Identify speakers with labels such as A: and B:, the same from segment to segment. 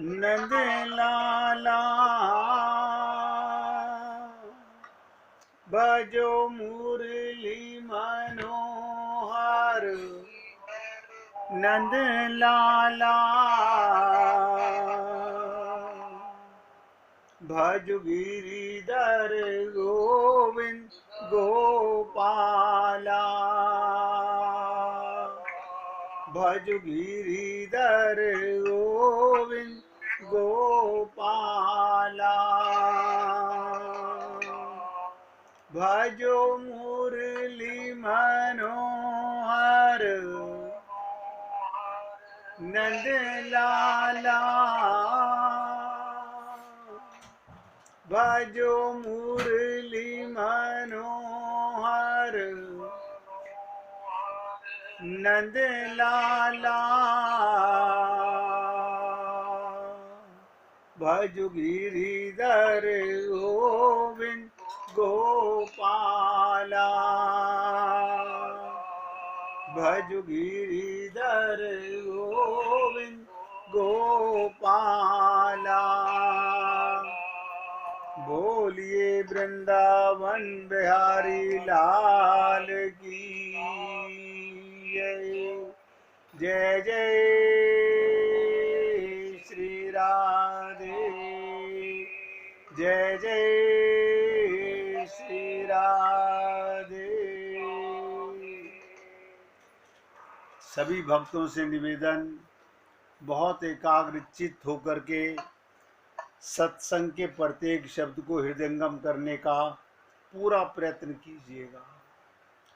A: नंद लाला बजो मुरली मनोहर नंद लाला भज गिरिधर गोविंद गोपाला भज गिरिधर गोविंद गोपाला भजो मुरली मनोहर नंद लाला भजो मुरली मनोहर नंद लाला भज गिरिधर गोविंद गोपाला भज गिरिधर गोविंद गोपाला बोलिए वृंदावन बिहारी लाल की जय जय श्री राधे जय जय श्री राधे। सभी भक्तों से निवेदन, बहुत एकाग्रचित्त होकर के सत्संग के प्रत्येक शब्द को हृदयंगम करने का पूरा प्रयत्न कीजिएगा।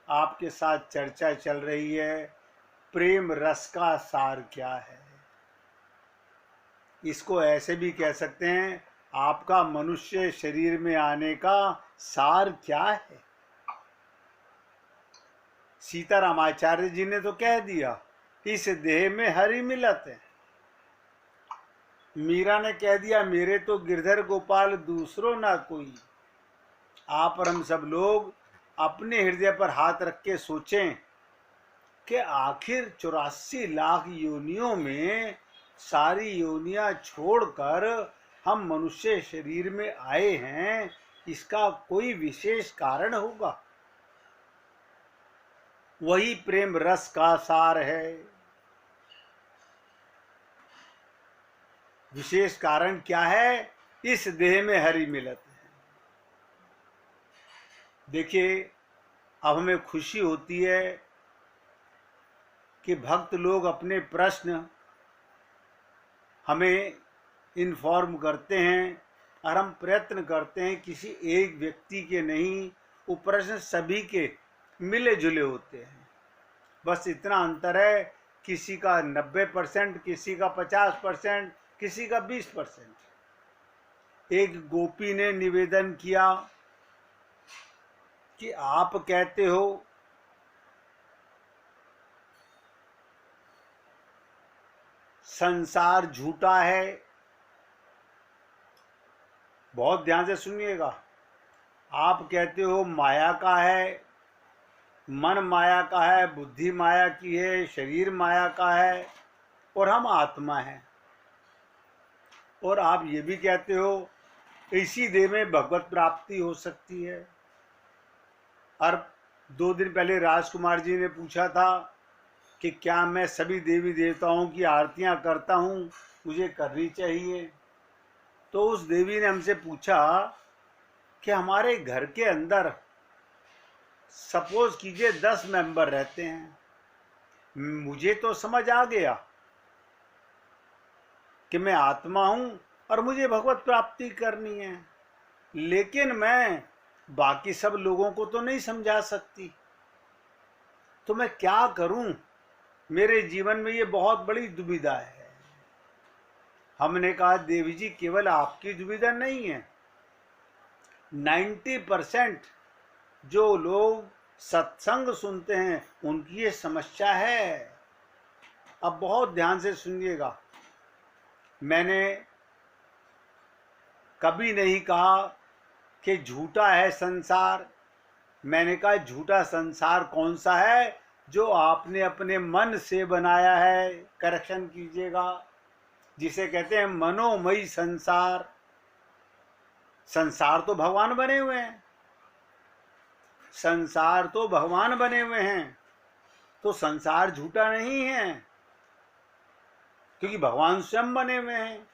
A: आपके साथ चर्चा चल रही है, प्रेम रस का सार क्या है। इसको ऐसे भी कह सकते हैं, आपका मनुष्य शरीर में आने का सार क्या है। सीतारामाचार्य जी ने तो कह दिया, इस देह में हरि मिलत है। मीरा ने कह दिया, मेरे तो गिरधर गोपाल दूसरो ना कोई। आप और हम सब लोग अपने हृदय पर हाथ रख के सोचें कि आखिर 84 लाख योनियों में सारी योनियां छोड़कर हम मनुष्य शरीर में आए हैं, इसका कोई विशेष कारण होगा। वही प्रेम रस का सार है। विशेष कारण क्या है? इस देह में हरि मिलत है। देखिए, अब हमें खुशी होती है कि भक्त लोग अपने प्रश्न हमें इन्फॉर्म करते हैं और हम प्रयत्न करते हैं किसी एक व्यक्ति के नहीं, वो प्रश्न सभी के मिले जुले होते हैं। बस इतना अंतर है, किसी का 90%, किसी का 50%, किसी का 20%। एक गोपी ने निवेदन किया कि आप कहते हो संसार झूठा है। बहुत ध्यान से सुनिएगा। आप कहते हो माया का है, मन माया का है, बुद्धि माया की है, शरीर माया का है और हम आत्मा हैं। और आप ये भी कहते हो इसी देह में भगवत प्राप्ति हो सकती है। और 2 दिन पहले राजकुमार जी ने पूछा था कि क्या मैं सभी देवी देवताओं की आरतियां करता हूं, मुझे करनी चाहिए। तो उस देवी ने हमसे पूछा कि हमारे घर के अंदर सपोज कीजिए 10 मेंबर रहते हैं। मुझे तो समझ आ गया कि मैं आत्मा हूं और मुझे भगवत प्राप्ति करनी है, लेकिन मैं बाकी सब लोगों को तो नहीं समझा सकती। तो मैं क्या करूं? मेरे जीवन में ये बहुत बड़ी दुविधा है। हमने कहा, देवी जी, केवल आपकी दुविधा नहीं है, 90% जो लोग सत्संग सुनते हैं उनकी ये समस्या है। अब बहुत ध्यान से सुनिएगा। मैंने कभी नहीं कहा कि झूठा है संसार। मैंने कहा झूठा संसार कौन सा है? जो आपने अपने मन से बनाया है। करेक्शन कीजिएगा, जिसे कहते हैं मनोमयी संसार। संसार तो भगवान बने हुए हैं, संसार तो भगवान बने हुए हैं, तो संसार झूठा नहीं है, क्योंकि भगवान स्वयं बने हुए हैं।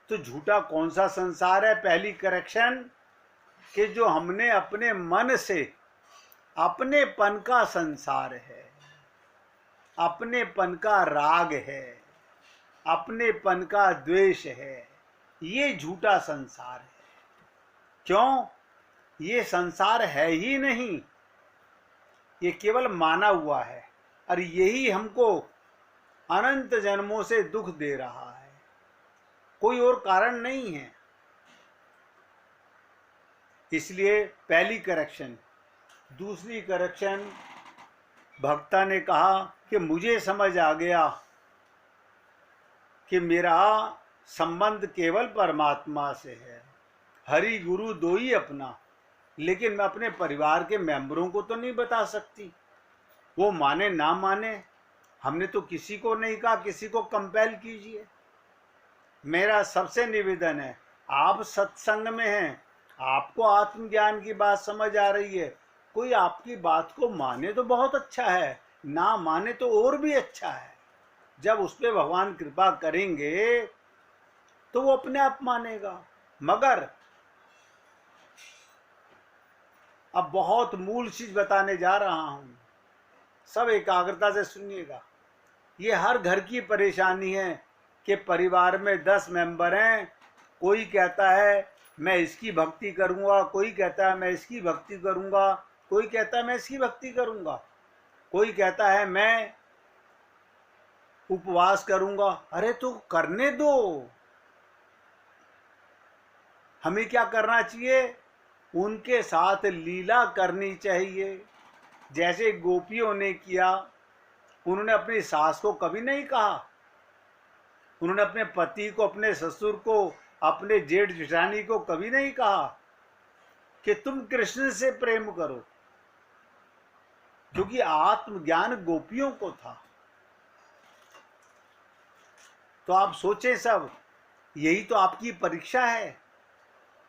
A: तो झूठा कौन सा संसार है? पहली करेक्शन कि जो हमने अपने मन से, अपनेपन का संसार है, अपनेपन का राग है, अपनेपन का द्वेष है, ये झूठा संसार है। क्यों? ये संसार है ही नहीं, ये केवल माना हुआ है, और यही हमको अनंत जन्मों से दुख दे रहा है, कोई और कारण नहीं है। इसलिए पहली करेक्शन। दूसरी करेक्शन, भक्ता ने कहा कि मुझे समझ आ गया कि मेरा संबंध केवल परमात्मा से है, हरि गुरु दो ही अपना, लेकिन मैं अपने परिवार के मेंबरों को तो नहीं बता सकती, वो माने ना माने। हमने तो किसी को नहीं कहा किसी को कंपेल कीजिए। मेरा सबसे निवेदन है, आप सत्संग में हैं, आपको आत्मज्ञान की बात समझ आ रही है, कोई आपकी बात को माने तो बहुत अच्छा है, ना माने तो और भी अच्छा है। जब उस पर भगवान कृपा करेंगे तो वो अपने आप मानेगा। मगर अब बहुत मूल चीज बताने जा रहा हूं, सब एकाग्रता से सुनिएगा। ये हर घर की परेशानी है कि परिवार में 10 मेंबर हैं, कोई कहता है मैं इसकी भक्ति करूंगा, कोई कहता है मैं इसकी भक्ति करूंगा, कोई कहता है मैं इसकी भक्ति करूंगा, कोई कहता है मैं उपवास करूंगा। अरे तो करने दो। हमें क्या करना चाहिए? उनके साथ लीला करनी चाहिए, जैसे गोपियों ने किया। उन्होंने अपनी सास को कभी नहीं कहा, उन्होंने अपने पति को, अपने ससुर को, अपने जेठ जेठानी को कभी नहीं कहा कि तुम कृष्ण से प्रेम करो, क्योंकि आत्मज्ञान गोपियों को था। तो आप सोचें सब, यही तो आपकी परीक्षा है।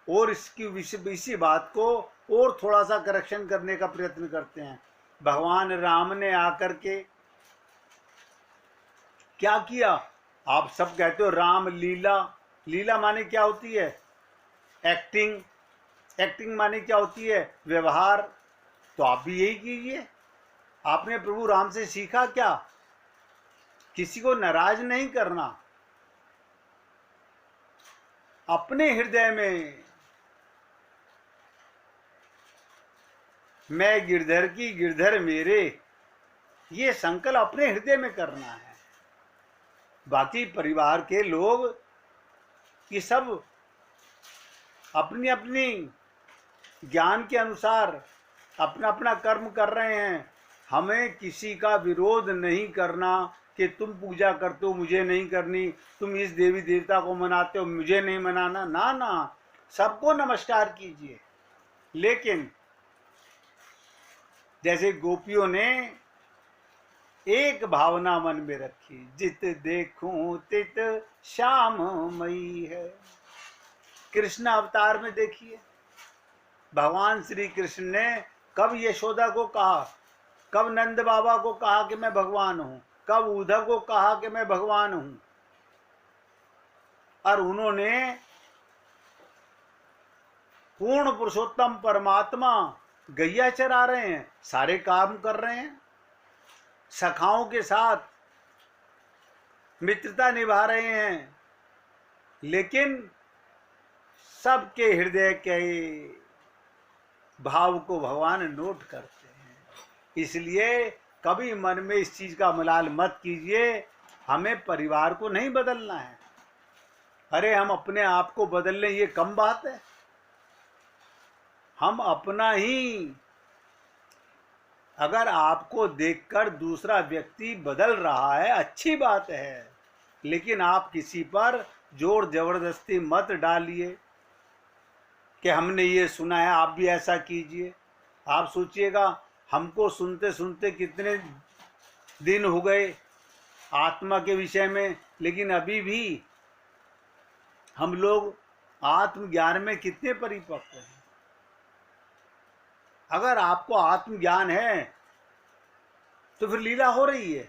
A: और इसी बात को और थोड़ा सा करेक्शन करने का प्रयत्न करते हैं। भगवान राम ने आकर के क्या किया? आप सब कहते हो राम लीला, लीला माने क्या होती है? एक्टिंग, एक्टिंग माने क्या होती है? व्यवहार। तो आप भी यही कीजिए। आपने प्रभु राम से सीखा क्या? किसी को नाराज नहीं करना, अपने हृदय में मैं गिरधर की गिरधर मेरे, ये संकल्प अपने हृदय में करना है। बाकी परिवार के लोग ये सब अपनी अपनी ज्ञान के अनुसार अपना अपना कर्म कर रहे हैं। हमें किसी का विरोध नहीं करना कि तुम पूजा करते हो मुझे नहीं करनी, तुम इस देवी देवता को मनाते हो मुझे नहीं मनाना। ना ना, सबको नमस्कार कीजिए। लेकिन जैसे गोपियों ने एक भावना मन में रखी, जित देखूं तित श्याम मई है। कृष्ण अवतार में देखिए, भगवान श्री कृष्ण ने कब यशोदा को कहा, कब नंद बाबा को कहा कि मैं भगवान हूं, कब उद्धव को कहा कि मैं भगवान हूं। और उन्होंने पूर्ण पुरुषोत्तम परमात्मा गैया चरा रहे हैं, सारे काम कर रहे हैं, सखाओं के साथ मित्रता निभा रहे हैं, लेकिन सबके हृदय के भाव को भगवान नोट करते हैं। इसलिए कभी मन में इस चीज का मलाल मत कीजिए, हमें परिवार को नहीं बदलना है। अरे हम अपने आप को बदल लें ये कम बात है। हम अपना ही, अगर आपको देखकर दूसरा व्यक्ति बदल रहा है अच्छी बात है, लेकिन आप किसी पर जोर जबरदस्ती मत डालिए कि हमने ये सुना है आप भी ऐसा कीजिए। आप सोचिएगा हमको सुनते सुनते कितने दिन हो गए, आत्मा के विषय में, लेकिन अभी भी हम लोग आत्मज्ञान में कितने परिपक्व हैं। अगर आपको आत्मज्ञान है तो फिर लीला हो रही है,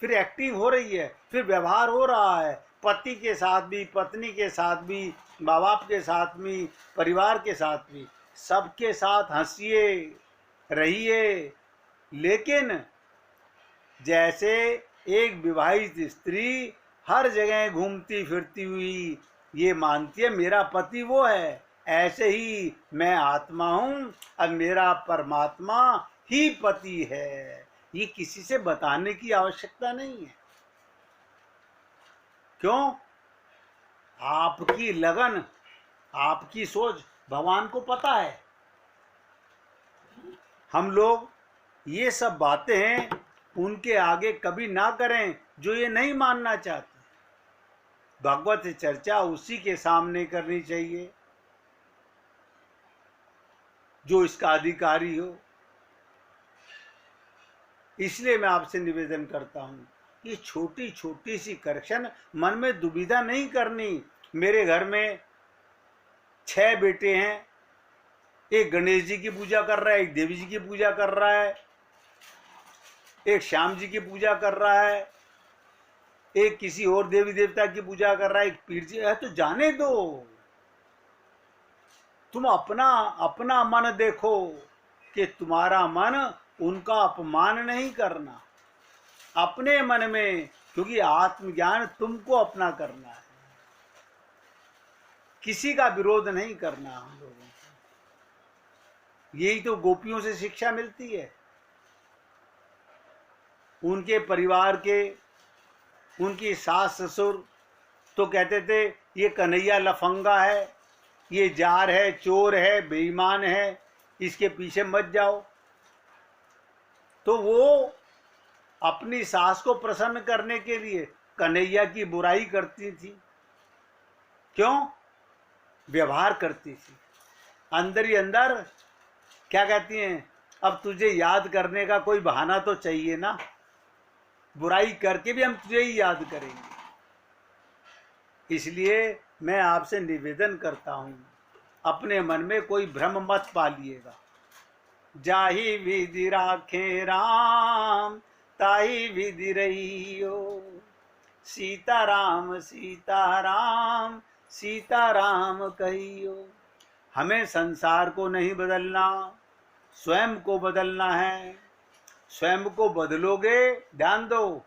A: फिर एक्टिंग हो रही है, फिर व्यवहार हो रहा है, पति के साथ भी, पत्नी के साथ भी, माँ बाप के साथ भी, परिवार के साथ भी, सबके साथ हंसिए, रहिए। लेकिन जैसे एक विवाहित स्त्री हर जगह घूमती फिरती हुई ये मानती है मेरा पति वो है, ऐसे ही मैं आत्मा हूँ, अब मेरा परमात्मा ही पति है। ये किसी से बताने की आवश्यकता नहीं है। क्यों? आपकी लगन, आपकी सोच भगवान को पता है। हम लोग ये सब बातें उनके आगे कभी ना करें जो ये नहीं मानना चाहते। भगवत चर्चा उसी के सामने करनी चाहिए जो इसका अधिकारी हो। इसलिए मैं आपसे निवेदन करता हूँ कि छोटी छोटी सी करेक्शन, मन में दुविधा नहीं करनी। मेरे घर में 6 बेटे हैं, एक गणेश जी की पूजा कर रहा है, एक देवी जी की पूजा कर रहा है, एक श्याम जी की पूजा कर रहा है, एक किसी और देवी देवता की पूजा कर रहा है, एक पीर जी है। तो जाने दो, तुम अपना अपना मन देखो कि तुम्हारा मन उनका अपमान नहीं करना, अपने मन में, क्योंकि आत्मज्ञान तुमको अपना करना है, किसी का विरोध नहीं करना। हम लोगों को यही तो गोपियों से शिक्षा मिलती है। उनके परिवार के, उनकी सास ससुर तो कहते थे ये कन्हैया लफंगा है, ये जार है, चोर है, बेईमान है, इसके पीछे मत जाओ। तो वो अपनी सास को प्रसन्न करने के लिए कन्हैया की बुराई करती थी। क्यों? व्यवहार करती थी। अंदर ही अंदर क्या कहती हैं, अब तुझे याद करने का कोई बहाना तो चाहिए ना, बुराई करके भी हम तुझे ही याद करेंगे। इसलिए मैं आपसे निवेदन करता हूं, अपने मन में कोई भ्रम मत पालिएगा। जाहि विधि राखे राम, ताहि विधि रहियो, सीताराम सीताराम सीताराम कहियो। हमें संसार को नहीं बदलना, स्वयं को बदलना है। स्वयं को बदलोगे, ध्यान दो,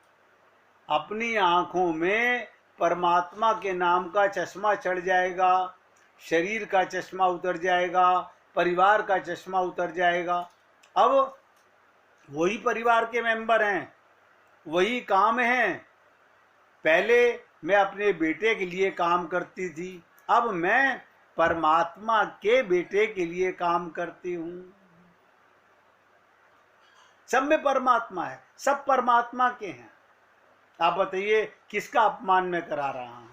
A: अपनी आंखों में परमात्मा के नाम का चश्मा चढ़ जाएगा, शरीर का चश्मा उतर जाएगा, परिवार का चश्मा उतर जाएगा। अब वही परिवार के मेंबर हैं, वही काम हैं। पहले मैं अपने बेटे के लिए काम करती थी, अब मैं परमात्मा के बेटे के लिए काम करती हूँ। सब में परमात्मा है, सब परमात्मा के हैं। आप बताइए किसका अपमान मैं करा रहा हूं?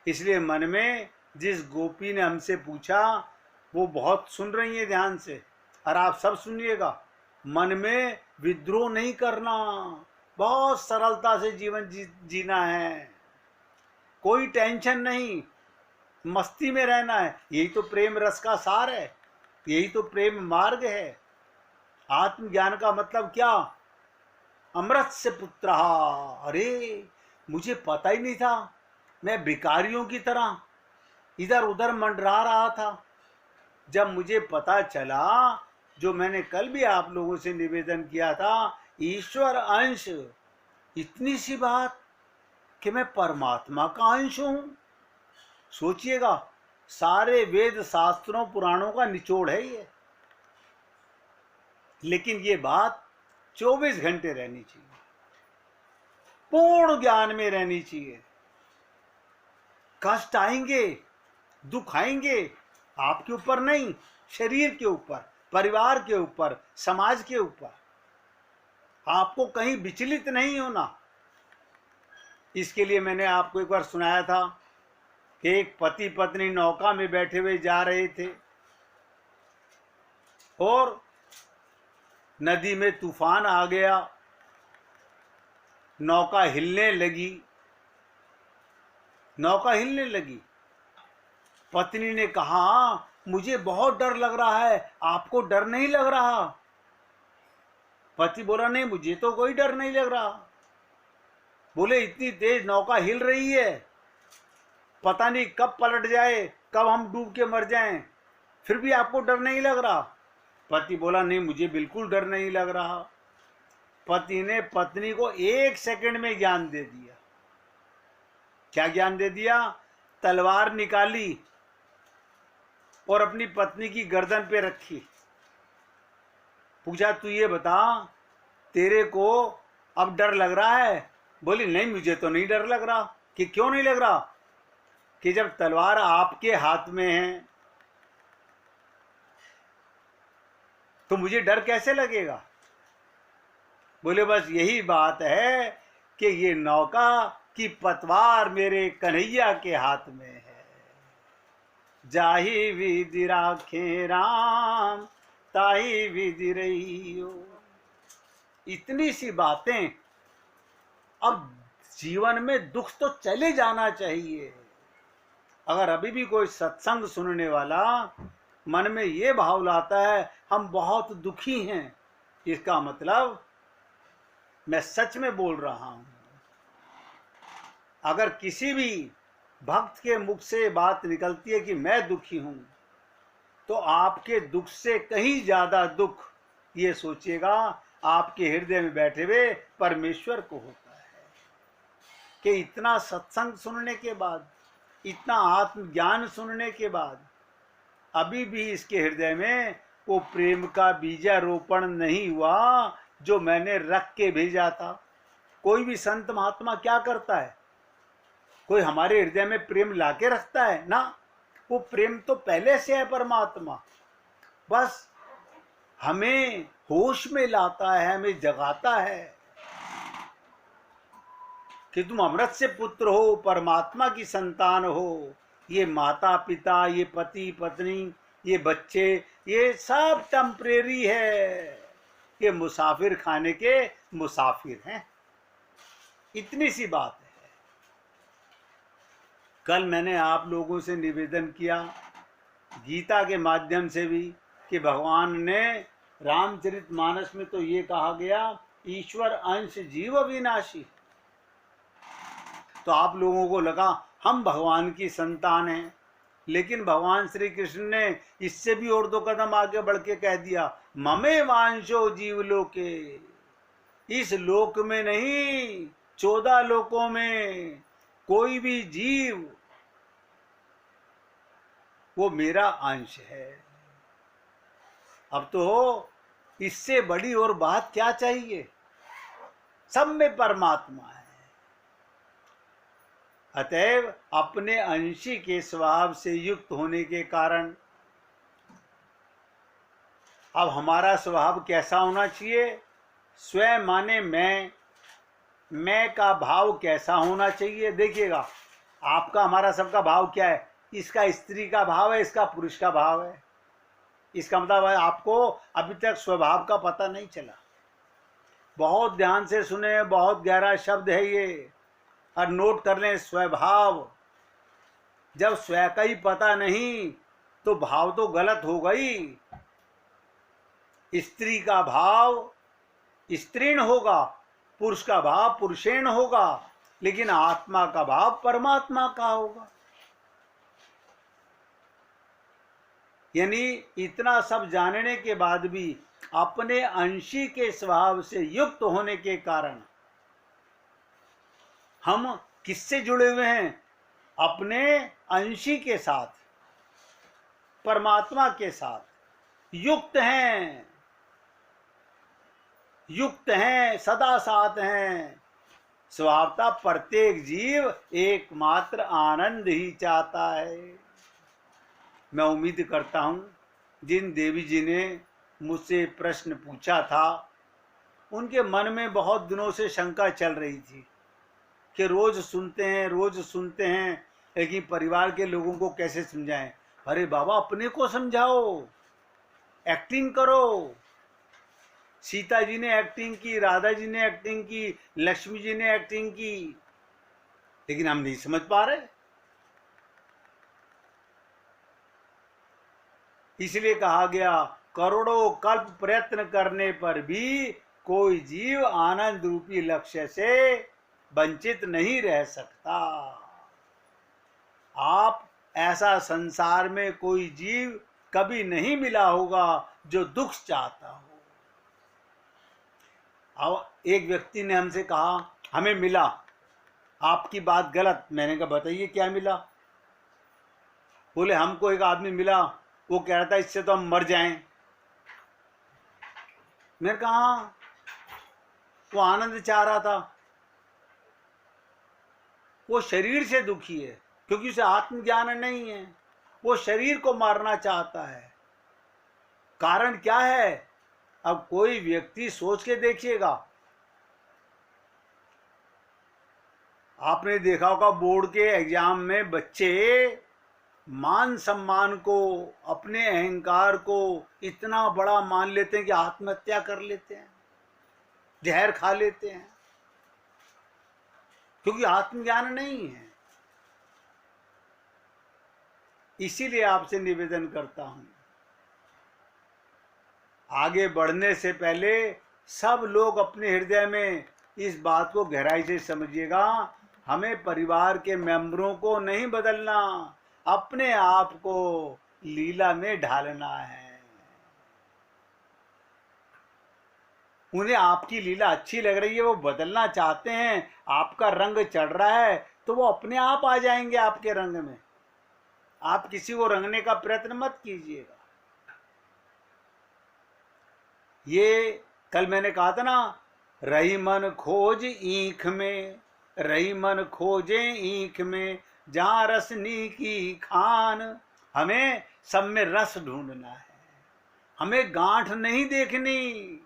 A: इसलिए मन में जिस गोपी ने हमसे पूछा वो बहुत सुन रही है ध्यान से, और आप सब सुनिएगा। मन में विद्रोह नहीं करना, बहुत सरलता से जीवन जीना है, कोई टेंशन नहीं, मस्ती में रहना है। यही तो प्रेम रस का सार है, यही तो प्रेम मार्ग है। आत्मज्ञान का मतलब क्या? अमृत से पुत्र। अरे मुझे पता ही नहीं था, मैं भिखारियों की तरह इधर उधर मंडरा रहा था। जब मुझे पता चला, जो मैंने कल भी आप लोगों से निवेदन किया था, ईश्वर अंश, इतनी सी बात कि मैं परमात्मा का अंश हूं। सोचिएगा, सारे वेद शास्त्रों पुराणों का निचोड़ है ये। लेकिन ये बात 24 घंटे रहनी चाहिए, पूर्ण ज्ञान में रहनी चाहिए। कष्ट आएंगे, दुख आएंगे, आपके ऊपर नहीं, शरीर के ऊपर, परिवार के ऊपर, समाज के ऊपर। आपको कहीं विचलित नहीं होना। इसके लिए मैंने आपको एक बार सुनाया था कि एक पति पत्नी नौका में बैठे हुए जा रहे थे और नदी में तूफान आ गया। नौका हिलने लगी, नौका हिलने लगी। पत्नी ने कहा, मुझे बहुत डर लग रहा है, आपको डर नहीं लग रहा? पति बोला, नहीं मुझे तो कोई डर नहीं लग रहा। बोले, इतनी तेज नौका हिल रही है, पता नहीं कब पलट जाए, कब हम डूब के मर जाएं, फिर भी आपको डर नहीं लग रहा? पति बोला, नहीं मुझे बिल्कुल डर नहीं लग रहा। पति ने पत्नी को 1 सेकंड में ज्ञान दे दिया। क्या ज्ञान दे दिया? तलवार निकाली और अपनी पत्नी की गर्दन पे रखी। पूछा, तू ये बता, तेरे को अब डर लग रहा है? बोली, नहीं मुझे तो नहीं डर लग रहा। कि क्यों नहीं लग रहा? कि जब तलवार आपके हाथ में है तो मुझे डर कैसे लगेगा? बोले, बस यही बात है कि ये नौका की पतवार मेरे कन्हैया के हाथ में है। जाही विधि राखे राम, ताही विधि रहियो। इतनी सी बातें। अब जीवन में दुख तो चले जाना चाहिए। अगर अभी भी कोई सत्संग सुनने वाला मन में ये भाव लाता है हम बहुत दुखी हैं, इसका मतलब मैं सच में बोल रहा हूं। अगर किसी भी भक्त के मुख से बात निकलती है कि मैं दुखी हूं, तो आपके दुख से कहीं ज्यादा दुख ये सोचिएगा आपके हृदय में बैठे हुए परमेश्वर को होता है कि इतना सत्संग सुनने के बाद, इतना आत्मज्ञान सुनने के बाद अभी भी इसके हृदय में वो प्रेम का बीजारोपण नहीं हुआ जो मैंने रख के भेजा था। कोई भी संत महात्मा क्या करता है? कोई हमारे हृदय में प्रेम लाके रखता है ना? वो प्रेम तो पहले से है परमात्मा, बस हमें होश में लाता है, हमें जगाता है कि तुम अमृत से पुत्र हो, परमात्मा की संतान हो। ये माता पिता, ये पति पत्नी, ये बच्चे, ये सब टेम्परेरी है, ये मुसाफिर खाने के मुसाफिर हैं। इतनी सी बात है। कल मैंने आप लोगों से निवेदन किया गीता के माध्यम से भी कि भगवान ने रामचरितमानस में तो ये कहा गया, ईश्वर अंश जीव विनाशी। तो आप लोगों को लगा हम भगवान की संतान हैं, लेकिन भगवान श्री कृष्ण ने इससे भी और 2 कदम आगे बढ़ के कह दिया, ममे वांशो जीव लोके। इस लोक में नहीं, 14 लोकों में कोई भी जीव वो मेरा अंश है। अब तो इससे बड़ी और बात क्या चाहिए? सब में परमात्मा है। अतएव अपने अंशी के स्वभाव से युक्त होने के कारण अब हमारा स्वभाव कैसा होना चाहिए? स्वयं माने मैं का भाव कैसा होना चाहिए? देखिएगा, आपका हमारा सबका भाव क्या है? इसका स्त्री का भाव है, इसका पुरुष का भाव है। इसका मतलब है आपको अभी तक स्वभाव का पता नहीं चला। बहुत ध्यान से सुने, बहुत गहरा शब्द है ये, और नोट कर लें, स्वभाव। जब स्वयं का ही पता नहीं तो भाव तो गलत हो गई। स्त्री का भाव स्त्रीण होगा, पुरुष का भाव पुरुषेण होगा, लेकिन आत्मा का भाव परमात्मा का होगा। यानी इतना सब जानने के बाद भी अपने अंशी के स्वभाव से युक्त होने के कारण हम किससे जुड़े हुए हैं? अपने अंशी के साथ, परमात्मा के साथ युक्त हैं, युक्त हैं, सदा साथ हैं। स्वभावतः प्रत्येक जीव एकमात्र आनंद ही चाहता है। मैं उम्मीद करता हूं जिन देवी जी ने मुझसे प्रश्न पूछा था उनके मन में बहुत दिनों से शंका चल रही थी कि रोज सुनते हैं, लेकिन परिवार के लोगों को कैसे समझाएं? अरे बाबा, अपने को समझाओ, एक्टिंग करो। सीता जी ने एक्टिंग की, राधा जी ने एक्टिंग की, लक्ष्मी जी ने एक्टिंग की, लेकिन हम नहीं समझ पा रहे। इसलिए कहा गया करोड़ों कल्प प्रयत्न करने पर भी कोई जीव आनंद रूपी लक्ष्य से वंचित नहीं रह सकता। आप ऐसा संसार में कोई जीव कभी नहीं मिला होगा जो दुख चाहता हो। अब एक व्यक्ति ने हमसे कहा हमें मिला, आपकी बात गलत। मैंने कहा बताइए क्या मिला। बोले हमको एक आदमी मिला, वो कह रहा था इससे तो हम मर जाएं। मैंने कहा वो आनंद चाह रहा था, वो शरीर से दुखी है क्योंकि उसे आत्मज्ञान नहीं है, वो शरीर को मारना चाहता है। कारण क्या है? अब कोई व्यक्ति सोच के देखिएगा, आपने देखा होगा बोर्ड के एग्जाम में बच्चे मान सम्मान को, अपने अहंकार को इतना बड़ा मान लेते हैं कि आत्महत्या कर लेते हैं, जहर खा लेते हैं, क्योंकि आत्मज्ञान नहीं है। इसीलिए आपसे निवेदन करता हूं, आगे बढ़ने से पहले सब लोग अपने हृदय में इस बात को गहराई से समझिएगा, हमें परिवार के मेंबरों को नहीं बदलना, अपने आप को लीला में ढालना है। उन्हें आपकी लीला अच्छी लग रही है, वो बदलना चाहते हैं, आपका रंग चढ़ रहा है, तो वो अपने आप आ जाएंगे आपके रंग में। आप किसी को रंगने का प्रयत्न मत कीजिएगा। ये कल मैंने कहा था ना, रही मन खोज ईख में, रही मन खोजे ईख में, जहां रसनी की खान। हमें सब में रस ढूंढना है, हमें गांठ नहीं देखनी।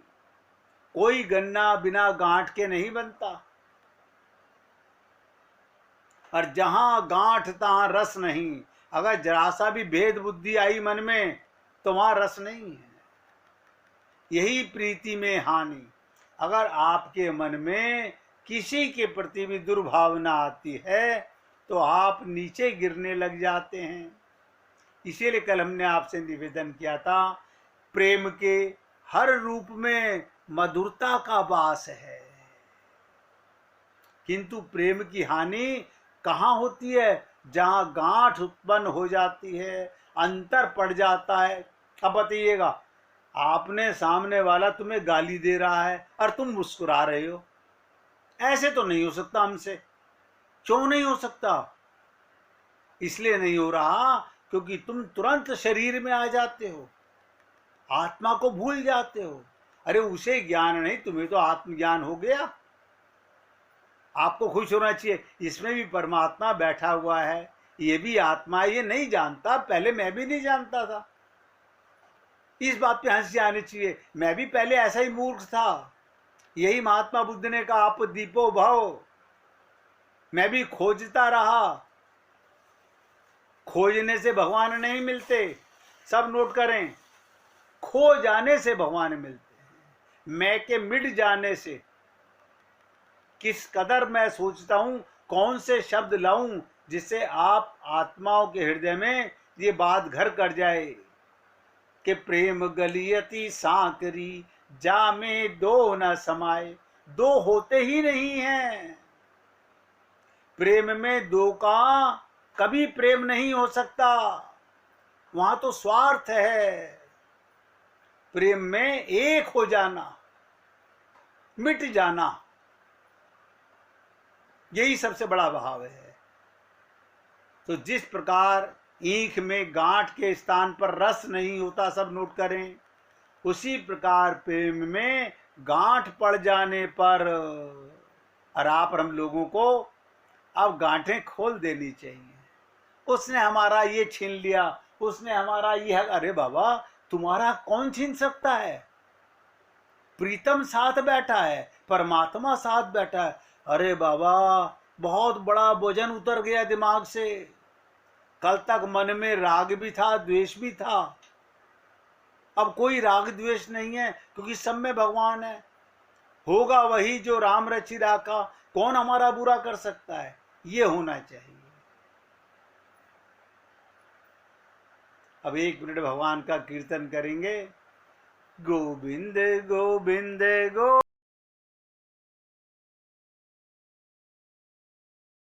A: कोई गन्ना बिना गांठ के नहीं बनता, और जहां गांठ तहां रस नहीं। अगर जरा सा भी भेद बुद्धि आई मन में तो वहां रस नहीं है। यही प्रीति में हानि। अगर आपके मन में किसी के प्रति भी दुर्भावना आती है तो आप नीचे गिरने लग जाते हैं। इसीलिए कल हमने आपसे निवेदन किया था, प्रेम के हर रूप में मधुरता का वास है, किंतु प्रेम की हानि कहाँ होती है? जहां गांठ उत्पन्न हो जाती है, अंतर पड़ जाता है। अब बताइएगा, आपने सामने वाला तुम्हें गाली दे रहा है और तुम मुस्कुरा रहे हो, ऐसे तो नहीं हो सकता हमसे। क्यों नहीं हो सकता? इसलिए नहीं हो रहा क्योंकि तुम तुरंत शरीर में आ जाते हो, आत्मा को भूल जाते हो। अरे उसे ज्ञान नहीं, तुम्हें तो आत्मज्ञान हो गया। आपको खुश होना चाहिए, इसमें भी परमात्मा बैठा हुआ है, ये भी आत्मा है। ये नहीं जानता, पहले मैं भी नहीं जानता था। इस बात पे हंसी आनी चाहिए, मैं भी पहले ऐसा ही मूर्ख था। यही महात्मा बुद्ध ने कहा, आप दीपो भव। मैं भी खोजता रहा, खोजने से भगवान नहीं मिलते। सब नोट करें, खो जाने से भगवान मिलते हैं। मैं के मिट जाने से। किस कदर मैं सोचता हूं, कौन से शब्द लाऊं जिससे आप आत्माओं के हृदय में ये बात घर कर जाए कि प्रेम गलियती सांकरी, जा में दो न समाये। दो होते ही नहीं हैं। प्रेम में दो का कभी प्रेम नहीं हो सकता, वहां तो स्वार्थ है। प्रेम में एक हो जाना, मिट जाना, यही सबसे बड़ा भाव है। तो जिस प्रकार ईख में गांठ के स्थान पर रस नहीं होता, सब नोट करें, उसी प्रकार प्रेम में गांठ पड़ जाने पर और आप हम लोगों को अब गांठें खोल देनी चाहिए। उसने हमारा ये छीन लिया, उसने हमारा ये, अरे बाबा तुम्हारा कौन छीन सकता है? प्रीतम साथ बैठा है, परमात्मा साथ बैठा है। अरे बाबा बहुत बड़ा वजन उतर गया दिमाग से। कल तक मन में राग भी था, द्वेष भी था, अब कोई राग द्वेष नहीं है, क्योंकि सब में भगवान है। होगा वही जो राम रचि राखा, कौन हमारा बुरा कर सकता है, ये होना चाहिए। अब 1 मिनट भगवान का कीर्तन करेंगे। गोविंद गोविंद